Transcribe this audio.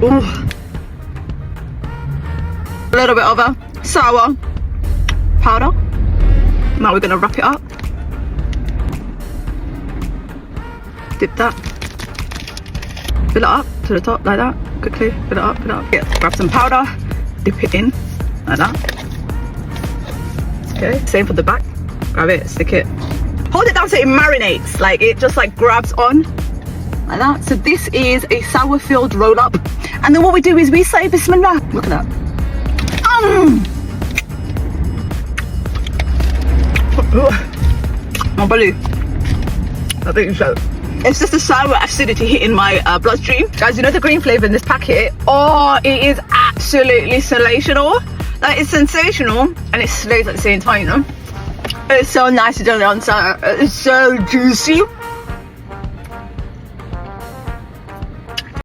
Ooh. A little bit of a sour powder. Now we're gonna wrap it up. Dip that. Fill it up to the top like that. Quickly fill it up, fill it up. Yeah, grab some powder, dip it in like that. Okay, same for the back. Grab it, stick it. Hold it down so it marinates, like it just like grabs on like that. So this is a sour filled roll up. And then what we do is we say Bismillah. Look at that. Oh, Baloo. I think so. It's just the sour acidity hitting my bloodstream. Guys, you know the green flavour in this packet? Oh, it is absolutely sensational. Like, it's sensational and it slays at the same time, you know? It's so nice to do it on sour. It's so juicy.